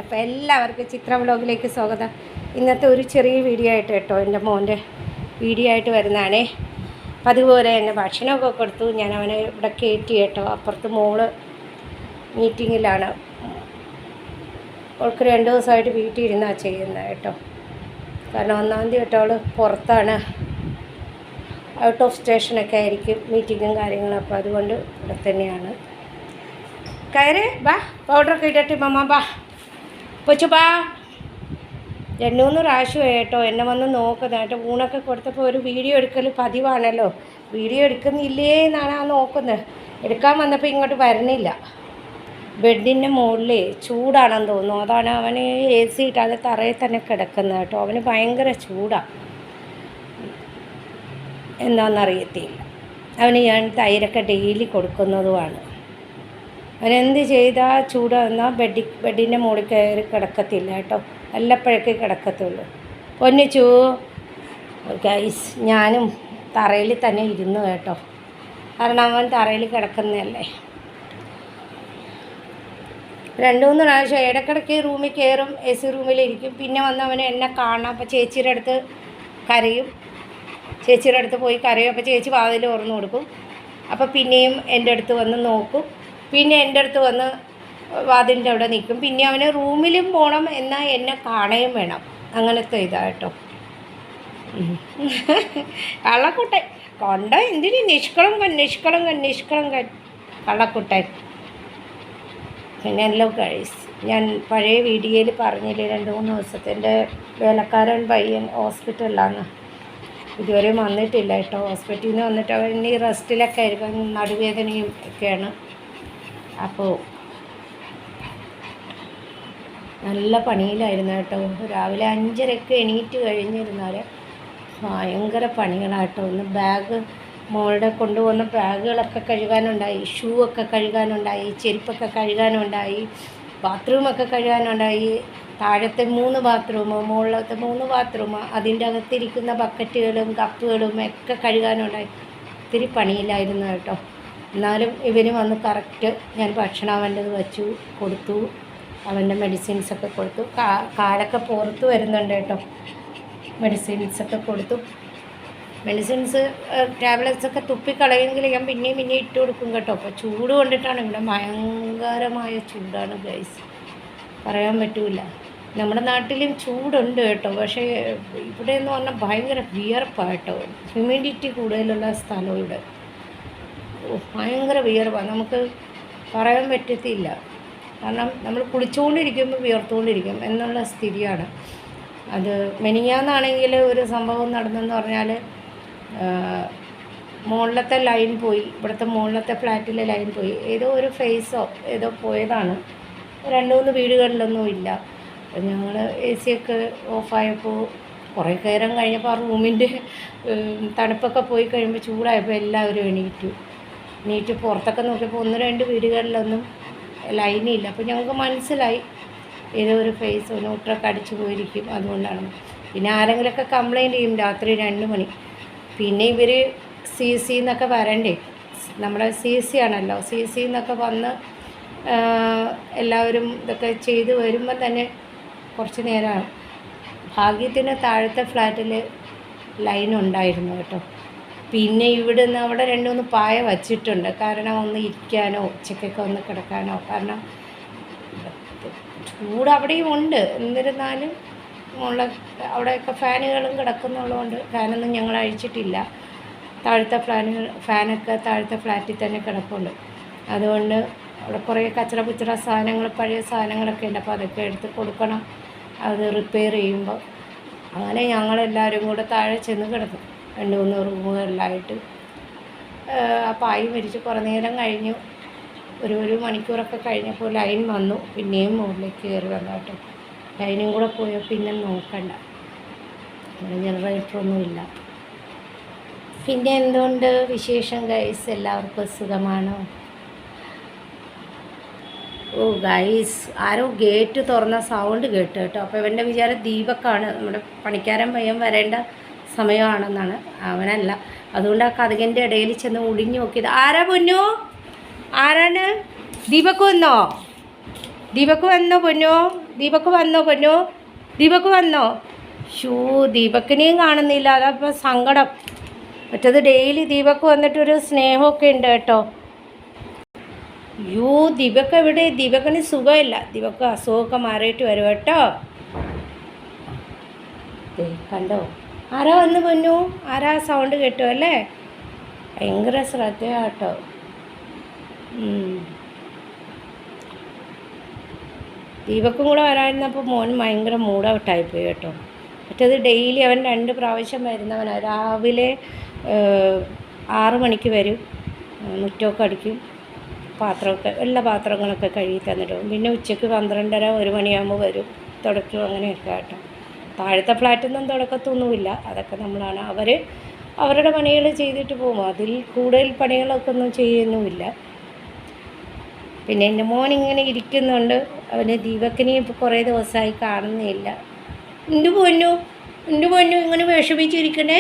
അപ്പോൾ എല്ലാവർക്കും ചിത്ര വ്ലോഗിലേക്ക് സ്വാഗതം. ഇന്നത്തെ ഒരു ചെറിയ വീഡിയോ ആയിട്ട് കേട്ടോ, എൻ്റെ മോൻ്റെ വീഡിയോ ആയിട്ട് വരുന്നതാണേ. അപ്പം അതുപോലെ തന്നെ ഭക്ഷണമൊക്കെ കൊടുത്തു. ഞാൻ അവനെ ഇവിടെ കയറ്റി കേട്ടോ. അപ്പുറത്ത് മോള് മീറ്റിങ്ങിലാണ്. അവൾക്ക് 2 ദിവസമായിട്ട് വീട്ടിൽ ഇരുന്നാണ് ചെയ്യുന്നത് കേട്ടോ. കാരണം 1-ാം തീയതി കേട്ടോ അവൾ പുറത്താണ്, ഔട്ട് ഓഫ് സ്റ്റേഷനൊക്കെ ആയിരിക്കും മീറ്റിങ്ങും കാര്യങ്ങളും. അപ്പോൾ അതുകൊണ്ട് ഇവിടെ തന്നെയാണ്. കയറി ബാ, പൗഡറൊക്കെ ഇട്ടിട്ട് മമ്മ ബാ, കൊച്ചു ബാ. 2-3 പ്രാവശ്യമായി കേട്ടോ എന്നെ വന്ന് നോക്കുന്നത് കേട്ടോ. ഊണൊക്കെ കൊടുത്തപ്പോൾ ഒരു വീഡിയോ എടുക്കൽ പതിവാണല്ലോ. വീഡിയോ എടുക്കുന്നില്ലേ എന്നാണ് ആ നോക്കുന്നത്. എടുക്കാൻ വന്നപ്പോൾ ഇങ്ങോട്ട് വരുന്നില്ല. ബെഡിൻ്റെ മുകളിൽ ചൂടാണെന്ന് തോന്നുന്നു. അതാണ് അവന് AC ഇട്ടാതെ തറയിൽ തന്നെ കിടക്കുന്നത് കേട്ടോ. അവന് ഭയങ്കര ചൂടാണ്, എന്താണെന്നറിയത്തില്ല. അവന് ഞാൻ തൈരൊക്കെ ഡെയിലി കൊടുക്കുന്നതുമാണ്. അവനെന്ത് ചെയ്താൽ ചൂടാന്നാൽ ബെഡിൻ്റെ മുകളിൽ കയറി കിടക്കത്തില്ല കേട്ടോ. വല്ലപ്പോഴൊക്കെ കിടക്കത്തുള്ളൂ. പൊന്നിച്ചു ഗൈസ്, ഞാനും തറയിൽ തന്നെ ഇരുന്നു കേട്ടോ. കാരണം അവൻ തറയിൽ കിടക്കുന്നതല്ലേ. 2-3 പ്രാവശ്യം ഇടയ്ക്കിടയ്ക്ക് റൂമിൽ കയറും, AC റൂമിലിരിക്കും. പിന്നെ വന്ന് അവന് എന്നെ കാണാം. അപ്പോൾ ചേച്ചിയുടെ അടുത്ത് കരയും, ചേച്ചിയുടെ അടുത്ത് പോയി കരയും. അപ്പോൾ ചേച്ചി വാതിൽ തുറന്നു കൊടുക്കും. അപ്പോൾ പിന്നെയും എൻ്റെ അടുത്ത് വന്ന് നോക്കും. പിന്നെ എൻ്റെ അടുത്ത് വന്ന് വാതിലിൻ്റെ അവിടെ നിൽക്കും. പിന്നെ അവന് റൂമിലും പോകണം, എന്നാൽ എന്നെ കാണുകയും വേണം. അങ്ങനത്തെ ഇതാണ് കേട്ടോ. കള്ളക്കുട്ടൻ കൊണ്ട എന്തിന് നിഷ്കളങ്കൻ കള്ളക്കുട്ടൻ. പിന്നെ എല്ലാം കഴിച്ച് ഞാൻ പഴയ വീഡിയോയിൽ പറഞ്ഞില്ലേ 2-3 ദിവസത്തെ എൻ്റെ വേലക്കാരൻ പയ്യൻ ഹോസ്പിറ്റലിലാണ്. ഇതുവരെ വന്നിട്ടില്ല കേട്ടോ. ഹോസ്പിറ്റലിൽ നിന്ന് വന്നിട്ട് അവൻ ഈ റെസ്റ്റിലൊക്കെ ആയിരിക്കും, നടുവേദനയും ഒക്കെയാണ്. അപ്പോൾ നല്ല പണിയിലായിരുന്നു കേട്ടോ. രാവിലെ 5:30 എണീറ്റ് കഴിഞ്ഞിരുന്നാൽ ഭയങ്കര പണികളാട്ടോ. ഒന്ന് ബാഗ് മോളുടെ കൊണ്ടുപോകുന്ന ബാഗുകളൊക്കെ കഴുകാനുണ്ടായി, ഷൂ ഒക്കെ കഴുകാനുണ്ടായി, ചെരുപ്പൊക്കെ കഴുകാനുണ്ടായി, ബാത്റൂമൊക്കെ കഴുകാനുണ്ടായി. താഴത്തെ 3 ബാത്റൂം, മുകളിലത്തെ 3 ബാത്റൂം, അതിൻ്റെ അകത്തിരിക്കുന്ന ബക്കറ്റുകളും കപ്പുകളും ഒക്കെ കഴുകാനുണ്ടായി. ഒത്തിരി പണിയിലായിരുന്നു കേട്ടോ. എന്നാലും ഇവന് വന്ന് കറക്റ്റ് ഞാൻ ഭക്ഷണം അവൻ്റെത് വെച്ചു കൊടുത്തു. അവൻ്റെ മെഡിസിൻസൊക്കെ കൊടുത്തു. കാലൊക്കെ പുറത്ത് വരുന്നുണ്ട് കേട്ടോ. മെഡിസിൻസൊക്കെ കൊടുത്തു. മെഡിസിൻസ് ടാബ്ലറ്റ്സൊക്കെ തുപ്പിക്കളയെങ്കിൽ ഞാൻ പിന്നെയും ഇട്ട് കൊടുക്കും കേട്ടോ. അപ്പോൾ ചൂട് കൊണ്ടിട്ടാണ്. ഇവിടെ ഭയങ്കരമായ ചൂടാണ് ഗൈസ്, പറയാൻ പറ്റില്ല. നമ്മുടെ നാട്ടിലും ചൂടുണ്ട് കേട്ടോ, പക്ഷേ ഇവിടെ എന്ന് പറഞ്ഞാൽ ഭയങ്കര വിയർപ്പാണ് കേട്ടോ. ഹ്യൂമിഡിറ്റി കൂടുതലുള്ള സ്ഥലം ഇവിടെ. ഭയങ്കര വിയർപ്പാണ്, നമുക്ക് പറയാൻ പറ്റത്തില്ല. കാരണം നമ്മൾ കുളിച്ചുകൊണ്ടിരിക്കുമ്പോൾ വിയർത്തുകൊണ്ടിരിക്കും എന്നുള്ള സ്ഥിതിയാണ്. അത് മെനിഞ്ഞാന്നാണെങ്കിൽ ഒരു സംഭവം നടന്നെന്ന് പറഞ്ഞാൽ, മുകളിലത്തെ ലൈൻ പോയി, ഇവിടുത്തെ മുകളിലത്തെ ഫ്ലാറ്റിലെ ലൈൻ പോയി. ഏതോ ഒരു ഫേസോ ഏതോ പോയതാണ്. 2-3 വീടുകളിലൊന്നും ഇല്ല. അപ്പോൾ ഞങ്ങൾ AC ഒക്കെ ഓഫായപ്പോൾ കുറേ നേരം കഴിഞ്ഞപ്പോൾ ആ റൂമിൻ്റെ തണുപ്പൊക്കെ പോയി കഴിയുമ്പോൾ ചൂടായപ്പോൾ എല്ലാവരും എണീറ്റ് പുറത്തൊക്കെ നോക്കിയപ്പോൾ 1-2 വീടുകളിലൊന്നും ലൈനില്ല. അപ്പോൾ ഞങ്ങൾക്ക് മനസ്സിലായി ഏതോ ഒരു ഫേസ് ന്യൂട്രൊക്കെ അടിച്ചു പോയിരിക്കും, അതുകൊണ്ടാണ്. പിന്നെ ആരെങ്കിലുമൊക്കെ കംപ്ലയിൻറ്റ് ചെയ്യും രാത്രി 2 മണി. പിന്നെ ഇവർ CC എന്നൊക്കെ വരണ്ടേ, നമ്മുടെ CC ആണല്ലോ. CC എന്നൊക്കെ വന്ന് എല്ലാവരും ഇതൊക്കെ ചെയ്ത് വരുമ്പോൾ തന്നെ കുറച്ച് നേരമാണ്. ഭാഗ്യത്തിന് താഴത്തെ ഫ്ലാറ്റിൽ ലൈൻ ഉണ്ടായിരുന്നു കേട്ടോ. പിന്നെ ഇവിടുന്ന് അവിടെ 2-3 പായ വച്ചിട്ടുണ്ട്. കാരണം ഒന്ന് ഇരിക്കാനോ ഉച്ചക്കൊക്കെ ഒന്ന് കിടക്കാനോ. കാരണം ചൂട് അവിടെയും ഉണ്ട്. എന്നിരുന്നാലും അവിടെയൊക്കെ ഫാനുകളും കിടക്കുന്നുള്ളതുകൊണ്ട് ഫാനൊന്നും ഞങ്ങൾ അഴിച്ചിട്ടില്ല. താഴത്തെ ഫാനൊക്കെ താഴത്തെ ഫ്ലാറ്റിൽ തന്നെ കിടപ്പുണ്ട്. അതുകൊണ്ട് അവിടെ കുറേ കച്ചറ സാധനങ്ങൾ, പഴയ സാധനങ്ങളൊക്കെ ഉണ്ട്. അപ്പോൾ അതൊക്കെ എടുത്ത് കൊടുക്കണം അത് റിപ്പയർ ചെയ്യുമ്പോൾ. അങ്ങനെ ഞങ്ങളെല്ലാവരും കൂടെ താഴെ ചെന്ന് കിടക്കും, 2-3 റൂമുകളിലായിട്ട്. ആ പായി മരിച്ച് കുറേ നേരം കഴിഞ്ഞു. ഒരു മണിക്കൂറൊക്കെ കഴിഞ്ഞപ്പോൾ ലൈൻ വന്നു. പിന്നെയും മുകളിലേക്ക് കയറി വന്നു കേട്ടോ. ലൈനും കൂടെ പോയോ പിന്നെ നോക്കണ്ട, ഇവിടെ ജനറേറ്ററൊന്നുമില്ല. പിന്നെ എന്തുകൊണ്ട് വിശേഷം ഗൈസ്? എല്ലാവർക്കും സുഖമാണോ? ഓ ഗൈസ്, ആരോ ഗേറ്റ് തുറന്ന സൗണ്ട് കേട്ടു കേട്ടോ. അപ്പോൾ ഇവൻ്റെ വിചാരം ദീപക്കാണ്, നമ്മുടെ പണിക്കാരൻ പയ്യൻ വരേണ്ട സമയമാണെന്നാണ്. അവനല്ല. അതുകൊണ്ട് ആ കതകിൻ്റെ ഇടയിൽ ചെന്ന് ഒളിഞ്ഞു നോക്കിയത്. ആരാ പൊന്നു? ആരാണ്? ദീപക്ക് വന്നോ? ദീപക്ക് വന്നോ പൊന്നോ? ദീപക്ക് വന്നോ പൊന്നോ? ദീപക്ക് വന്നോ? ദീപക്കിനെയും കാണുന്നില്ല, അതപ്പോൾ സങ്കടം. മറ്റത് ഡെയിലി ദീപക്ക് വന്നിട്ടൊരു സ്നേഹമൊക്കെ ഉണ്ട് കേട്ടോ. ദീപക്ക് എവിടെ? ദീപക്കിന് സുഖമില്ല. ദീപക്ക് അസുഖമൊക്കെ മാറിയിട്ട് വരും കേട്ടോ. കണ്ടോ ആരാ വന്ന് പൊന്നു? ആരാ സൗണ്ട് കേട്ടോ അല്ലേ? ഭയങ്കര ശ്രദ്ധയാട്ടോ. ദീപക്കും കൂടെ വരാതിരുന്നപ്പോൾ മോൻ ഭയങ്കര മൂഡ് ഔട്ടായിപ്പോയി കേട്ടോ. മറ്റത് ഡെയിലി അവൻ 2 പ്രാവശ്യം വരുന്നവനാണ്. രാവിലെ 6 മണിക്ക് വരും, മുറ്റമൊക്കെ അടിക്കും, എല്ലാ പാത്രങ്ങളൊക്കെ കഴുകി തന്നിട്ട് പിന്നെ ഉച്ചയ്ക്ക് 12:30 1 മണിയാകുമ്പോൾ വരും, തുടയ്ക്കും, അങ്ങനെയൊക്കെ കേട്ടോ. താഴത്തെ ഫ്ലാറ്റൊന്നും തുടക്കത്തൊന്നുമില്ല, അതൊക്കെ നമ്മളാണ്. അവരുടെ പണികൾ ചെയ്തിട്ട് പോകും. അതിൽ കൂടുതൽ പണികളൊക്കെ ഒന്നും ചെയ്യുന്നുമില്ല. പിന്നെ എൻ്റെ മോൻ ഇങ്ങനെ ഇരിക്കുന്നുണ്ട്. അവന് ദീപക്കിനെ ഇപ്പോൾ കുറേ ദിവസമായി കാണുന്നില്ല. എൻ്റെ പൊന്നു ഇങ്ങനെ വിഷമിച്ചിരിക്കണേ,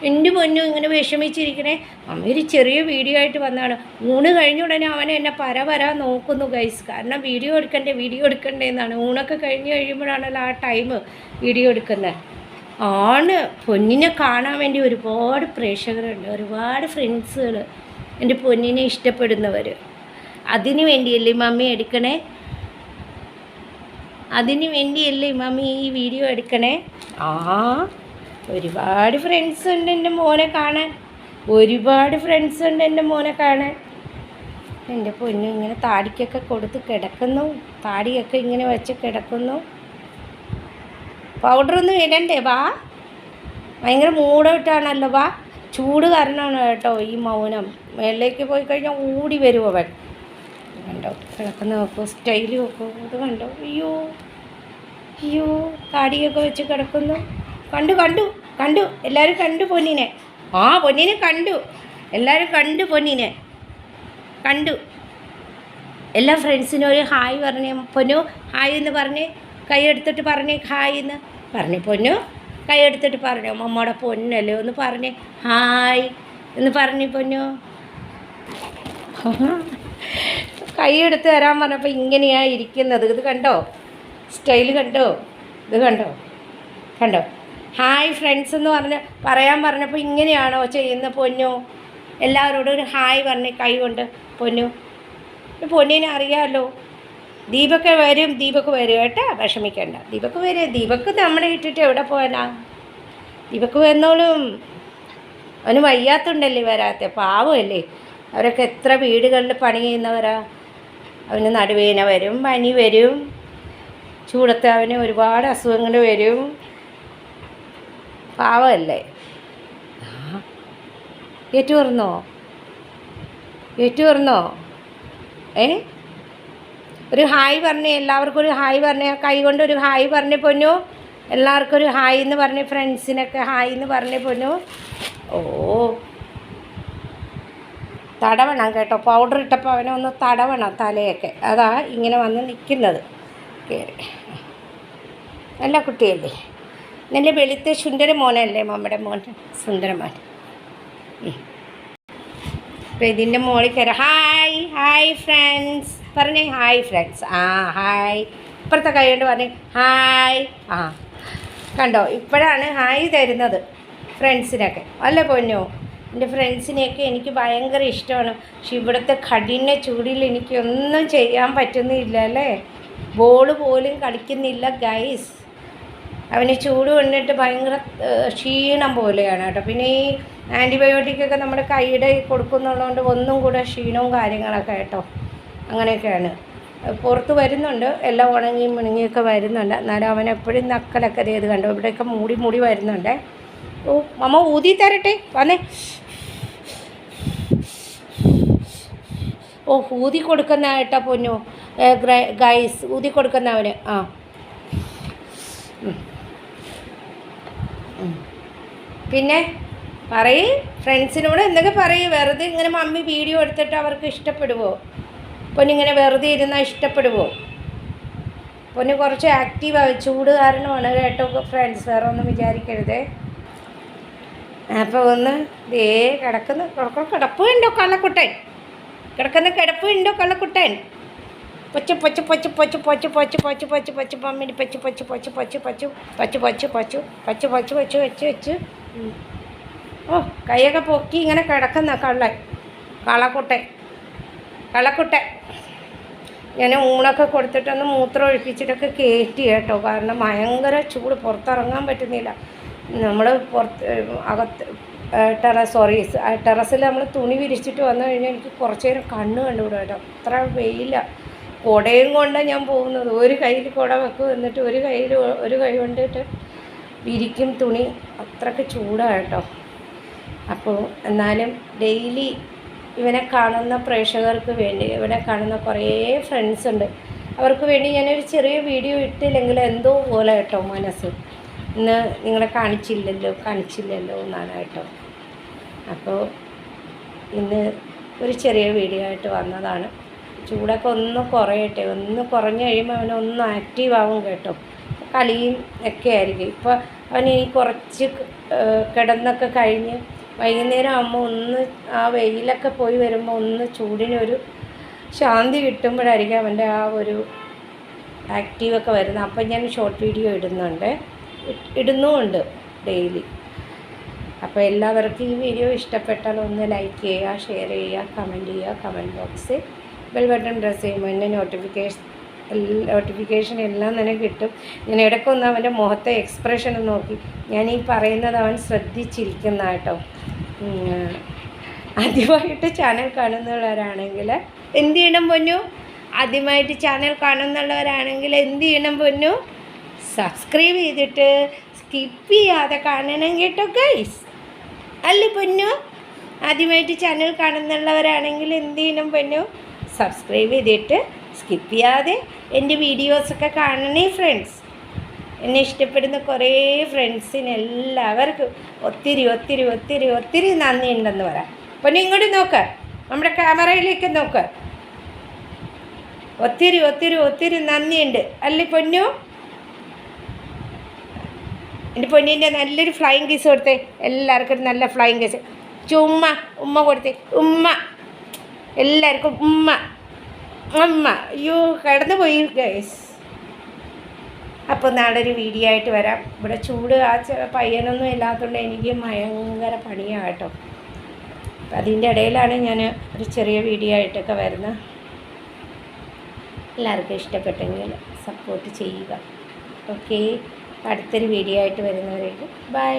എൻ്റെ പൊന്നു ഇങ്ങനെ വിഷമിച്ചിരിക്കണേ. അമ്മ ഒരു ചെറിയ വീഡിയോ ആയിട്ട് വന്നതാണ്. ഊണ് കഴിഞ്ഞ ഉടനെ അവൻ എന്നെ പര നോക്കുന്നു ഗൈസ്. കാരണം വീഡിയോ എടുക്കണ്ടേ എന്നാണ്. ഊണൊക്കെ കഴിഞ്ഞ് കഴിയുമ്പോഴാണല്ലോ ആ ടൈം വീഡിയോ എടുക്കുന്നത്. ആണ് പൊന്നിനെ കാണാൻ വേണ്ടി ഒരുപാട് പ്രേക്ഷകരുണ്ട്, ഒരുപാട് ഫ്രണ്ട്സുകൾ, എൻ്റെ പൊന്നിനെ ഇഷ്ടപ്പെടുന്നവർ. അതിന് വേണ്ടിയല്ലേ മമ്മി എടുക്കണേ? അതിന് വേണ്ടിയല്ലേ മമ്മി ഈ വീഡിയോ എടുക്കണേ? ഒരുപാട് ഫ്രണ്ട്സ് ഉണ്ട് എൻ്റെ മോനെ കാണാൻ, എൻ്റെ പൊന്നു ഇങ്ങനെ താടിക്കൊക്കെ കൊടുത്ത് കിടക്കുന്നു, താടിയൊക്കെ ഇങ്ങനെ വെച്ച് കിടക്കുന്നു. പൗഡറൊന്നും ഇടണ്ടേ? ഭയങ്കര മൂടവിട്ടാണല്ലോ. ചൂട് കാരണമാണ് കേട്ടോ ഈ മൗനം. മേളിലേക്ക് പോയി കഴിഞ്ഞാൽ ഓടി വരും അവൻ. കണ്ടോ കിടക്കുന്ന നോക്കൂ, സ്റ്റൈല് നോക്കൂ, ഇത് കണ്ടോ? അയ്യോ താടിയൊക്കെ വെച്ച് കിടക്കുന്നു. കണ്ടു എല്ലാവരും കണ്ടു പൊന്നിനെ. പൊന്നിനെ കണ്ടു, എല്ലാവരും കണ്ടു. എല്ലാ ഫ്രണ്ട്സിനും ഒരു ഹായ് പറഞ്ഞേ പൊന്നു. ഹായ് എന്ന് പറഞ്ഞേ, കൈ എടുത്തിട്ട് പറഞ്ഞേ ഹായ് എന്ന് പറഞ്ഞേ പൊന്നു. കൈ എടുത്തിട്ട് പറഞ്ഞോ മമ്മയുടെ പൊന്നല്ലേ, ഒന്ന് പറഞ്ഞേ ഹായ് എന്ന് പറഞ്ഞേ പൊന്നു. കൈ എടുത്ത് തരാൻ പറഞ്ഞപ്പോൾ ഇങ്ങനെയാണ് ഇരിക്കുന്നത്. ഇത് കണ്ടോ സ്റ്റൈല്? ഇത് കണ്ടോ ഹായ് ഫ്രണ്ട്സ് എന്ന് പറയാൻ പറഞ്ഞപ്പോൾ ഇങ്ങനെയാണോ ചെയ്യുന്ന പൊന്നു? എല്ലാവരോടും ഒരു ഹായ് പറഞ്ഞേ കൈ കൊണ്ട് പൊന്നു. പൊന്നിനെ അറിയാമല്ലോ. ദീപക്ക് വരും കേട്ടോ, വിഷമിക്കണ്ട. ദീപക്ക് നമ്മളെ ഇട്ടിട്ട് എവിടെ പോകാനാ? ദീപക്ക് വന്നോളും. അവന് വയ്യാത്തുണ്ടല്ലേ വരാത്ത, പാവമല്ലേ. അവരൊക്കെ എത്ര വീടുകളിൽ പണി ചെയ്യുന്നവരാ. അവന് നടുവേദന വരും, പനി വരും, ചൂടത്ത് അവന് ഒരുപാട് അസുഖങ്ങൾ വരും. പാവമല്ലേ. ഏറ്റു പറഞ്ഞോ? ഒരു ഹായ് പറഞ്ഞേ, എല്ലാവർക്കും ഒരു ഹായ് പറഞ്ഞേ. കൈ കൊണ്ട് ഒരു ഹായ് പറഞ്ഞേ പൊന്നു. എല്ലാവർക്കും ഒരു ഹായ് എന്ന് പറഞ്ഞേ, ഫ്രണ്ട്സിനൊക്കെ ഹായ് എന്ന് പറഞ്ഞേ പൊന്നു. തടവണം കേട്ടോ, പൗഡർ ഇട്ടപ്പോൾ അവനൊന്ന് തടവണം തലയൊക്കെ. അതാ ഇങ്ങനെ വന്ന് നിൽക്കുന്നത്. കയറി നല്ല കുട്ടിയല്ലേ, നല്ല വെളുത്ത സുന്ദര മോനല്ലേ നമ്മുടെ മോൻ, സുന്ദരമോൻ. അപ്പോൾ ഇതിൻ്റെ മോളിൽ കയറി ഹായ് ഫ്രണ്ട്സ് പറഞ്ഞേ. Hi friends. ഹായ്. ഇപ്പുറത്തെ കൈ കൊണ്ട് പറഞ്ഞേ ഹായ്. കണ്ടോ ഇപ്പോഴാണ് ഹായ് തരുന്നത് ഫ്രണ്ട്സിനൊക്കെ. അല്ല പൊന്നോ, എൻ്റെ ഫ്രണ്ട്സിനെയൊക്കെ എനിക്ക് ഭയങ്കര ഇഷ്ടമാണ്. പക്ഷെ ഇവിടുത്തെ കഠിന ചൂടിൽ എനിക്കൊന്നും ചെയ്യാൻ പറ്റുന്നില്ല അല്ലേ. ബോൾ പോലും കളിക്കുന്നില്ല ഗൈസ്. അവന് ചൂട് കൊണ്ടിട്ട് ഭയങ്കര ക്ഷീണം പോലെയാണ് കേട്ടോ. പിന്നെ ഈ ആൻറ്റിബയോട്ടിക്കൊക്കെ നമ്മുടെ കൈയുടെ കൊടുക്കുന്നുള്ളതുകൊണ്ട് ഒന്നും കൂടെ ക്ഷീണവും കാര്യങ്ങളൊക്കെ കേട്ടോ. അങ്ങനെയൊക്കെയാണ്. പുറത്ത് വരുന്നുണ്ട്, എല്ലാം മുണങ്ങിയൊക്കെ വരുന്നുണ്ട്. എന്നാലും അവൻ എപ്പോഴും നക്കലൊക്കെ ചെയ്ത് കണ്ടു. ഇവിടെയൊക്കെ മൂടി വരുന്നുണ്ട്. മമ്മ ഊതി തരട്ടെ വന്നേ. ഊതി കൊടുക്കുന്ന കേട്ടോ പൊന്നു ഗൈസ്, ഊതി കൊടുക്കുന്നവന്. പിന്നെ പറയ് ഫ്രണ്ട്സിനോട് എന്തൊക്കെ പറയൂ. വെറുതെ ഇങ്ങനെ മമ്മി വീഡിയോ എടുത്തിട്ട് അവർക്ക് ഇഷ്ടപ്പെടുമോ? പൊന്നിങ്ങനെ വെറുതെ ഇരുന്നാൽ ഇഷ്ടപ്പെടുമോ? പൊന്ന് കുറച്ച് ആക്റ്റീവായി. ചൂട് കാരണമാണ് കേട്ടോ ഫ്രണ്ട്സ്, വേറെ ഒന്നും വിചാരിക്കരുതേ. അപ്പോൾ ഒന്ന് കിടപ്പ് ഉണ്ടോ കള്ളക്കുട്ടൻ? കിടക്കുന്ന കിടപ്പ് ഉണ്ടോ കള്ളക്കുട്ടൻ? പൊച്ചു പൊച്ചു പൊച്ചു പൊച്ചു പൊച്ചു പൊച്ചു പൊച്ചു പൊച്ചു പൊച്ചു മമ്മിന് പൊച്ചു പൊച്ചു പൊച്ചു പൊച്ചു പൊച്ചു പൊച്ചു പൊച്ചു പൊച്ചു പൊച്ചു പൊച്ചു വെച്ച് വെച്ച് വെച്ച് ഓ കൈയൊക്കെ പൊക്കി ഇങ്ങനെ കിടക്കുന്ന കളക്കുട്ടൻ ഞാൻ ഊണൊക്കെ കൊടുത്തിട്ടൊന്ന് മൂത്രം ഒഴിപ്പിച്ചിട്ടൊക്കെ കയറ്റി കേട്ടോ. കാരണം ഭയങ്കര ചൂട്, പുറത്തിറങ്ങാൻ പറ്റുന്നില്ല. നമ്മൾ അകത്ത് ടെറസിൽ നമ്മൾ തുണി വിരിച്ചിട്ട് വന്നു കഴിഞ്ഞാൽ എനിക്ക് കുറച്ച് നേരം കണ്ണ് കണ്ടുവിടും കേട്ടോ. അത്ര വെയില. കുടയും കൊണ്ടാണ് ഞാൻ പോകുന്നത്. ഒരു കയ്യിൽ കുട വെക്കും, എന്നിട്ട് ഒരു കൈ കൊണ്ടിട്ട് വിരിക്കും തുണി. അത്രയ്ക്ക് ചൂടാണ് കേട്ടോ. അപ്പോൾ എന്നാലും ഡെയിലി ഇവനെ കാണുന്ന പ്രേക്ഷകർക്ക് വേണ്ടി, ഇവനെ കാണുന്ന കുറേ ഫ്രണ്ട്സ് ഉണ്ട്, അവർക്ക് വേണ്ടി ഞാനൊരു ചെറിയ വീഡിയോ ഇട്ടില്ലെങ്കിൽ എന്തോ പോലെ കേട്ടോ മനസ്സ്. ഇന്ന് നിങ്ങളെ കാണിച്ചില്ലല്ലോ എന്നാണ് കേട്ടോ. അപ്പോൾ ഇന്ന് ഒരു ചെറിയ വീഡിയോ ആയിട്ട് വന്നതാണ്. ചൂടൊക്കെ ഒന്ന് കുറയട്ടെ, ഒന്ന് കുറഞ്ഞ് കഴിയുമ്പോൾ അവനൊന്ന് ആക്റ്റീവ് ആവും കേട്ടോ. കളിയും ഒക്കെ ആയിരിക്കും. ഇപ്പോൾ അവന് കുറച്ച് കിടന്നൊക്കെ കഴിഞ്ഞ് വൈകുന്നേരം ആകുമ്പോൾ ഒന്ന് ആ വെയിലൊക്കെ പോയി വരുമ്പോൾ ഒന്ന് ചൂടിനൊരു ശാന്തി കിട്ടുമ്പോഴായിരിക്കും അവൻ്റെ ആ ഒരു ആക്റ്റീവൊക്കെ വരുന്നത്. അപ്പം ഞാൻ ഷോർട്ട് വീഡിയോ ഇടുന്നുമുണ്ട് ഡെയിലി. അപ്പോൾ എല്ലാവർക്കും ഈ വീഡിയോ ഇഷ്ടപ്പെട്ടാൽ ഒന്ന് ലൈക്ക് ചെയ്യുക, ഷെയർ ചെയ്യുക, കമൻറ്റ് ചെയ്യുക. കമൻറ്റ് ബോക്സിൽ ബെൽ ബട്ടൺ പ്രസ് ചെയ്യുമ്പോൾ എൻ്റെ നോട്ടിഫിക്കേഷൻ എല്ലാം തന്നെ കിട്ടും. ഞാൻ ഇടയ്ക്കൊന്ന് അവൻ്റെ മുഖത്തെ എക്സ്പ്രഷൻ നോക്കി, ഞാൻ ഈ പറയുന്നത് അവൻ ശ്രദ്ധിച്ചിരിക്കുന്ന കേട്ടോ. ആദ്യമായിട്ട് ചാനൽ കാണുന്നവരാണെങ്കിൽ എന്ത് ചെയ്യണം പൊന്നു? ആദ്യമായിട്ട് ചാനൽ കാണുന്നുള്ളവരാണെങ്കിൽ എന്ത് ചെയ്യണം പൊന്നു? സബ്സ്ക്രൈബ് ചെയ്തിട്ട് സ്കിപ്പ് ചെയ്യാതെ കാണണം കേട്ടോ ഗൈസ്. അല്ലേ പൊന്നു? ആദ്യമായിട്ട് ചാനൽ കാണുന്നുള്ളവരാണെങ്കിൽ എന്ത് ചെയ്യണം പൊന്നു? സബ്സ്ക്രൈബ് ചെയ്തിട്ട് സ്കിപ്പ് ചെയ്യാതെ എൻ്റെ വീഡിയോസൊക്കെ കാണണേ ഫ്രണ്ട്സ്. എന്നെ ഇഷ്ടപ്പെടുന്ന കുറേ ഫ്രണ്ട്സിന് എല്ലാവർക്കും ഒത്തിരി ഒത്തിരി ഒത്തിരി ഒത്തിരി നന്ദിയുണ്ടെന്ന് പറയാം. പൊന്നു ഇങ്ങോട്ട് നോക്ക്, നമ്മുടെ ക്യാമറയിലേക്ക് നോക്ക്. ഒത്തിരി ഒത്തിരി ഒത്തിരി നന്ദിയുണ്ട് അല്ലേ പൊന്നു? എൻ്റെ പൊന്നിൻ്റെ നല്ലൊരു ഫ്ലൈങ് കിസ് കൊടുത്തേ. എല്ലാവർക്കും നല്ല ഫ്ലൈങ് കിസ്. ഉമ്മ കൊടുത്തേ. എല്ലാവർക്കും ഉമ്മ. അയ്യോ കിടന്നു പോയി ഗൈസ്. അപ്പോൾ നാളെ ഒരു വീഡിയോ ആയിട്ട് വരാം. ഇവിടെ ചൂട് പയ്യനൊന്നും ഇല്ലാത്തതുകൊണ്ട് എനിക്ക് ഭയങ്കര പണിയാണ് കേട്ടോ. അപ്പം അതിൻ്റെ ഇടയിലാണ് ഞാൻ ഒരു ചെറിയ വീഡിയോ ആയിട്ടൊക്കെ വരുന്നത്. എല്ലാവർക്കും ഇഷ്ടപ്പെട്ടെങ്കിൽ സപ്പോർട്ട് ചെയ്യുക. ഓക്കെ, അടുത്തൊരു വീഡിയോ ആയിട്ട് വരുന്നവരേക്കും ബൈ.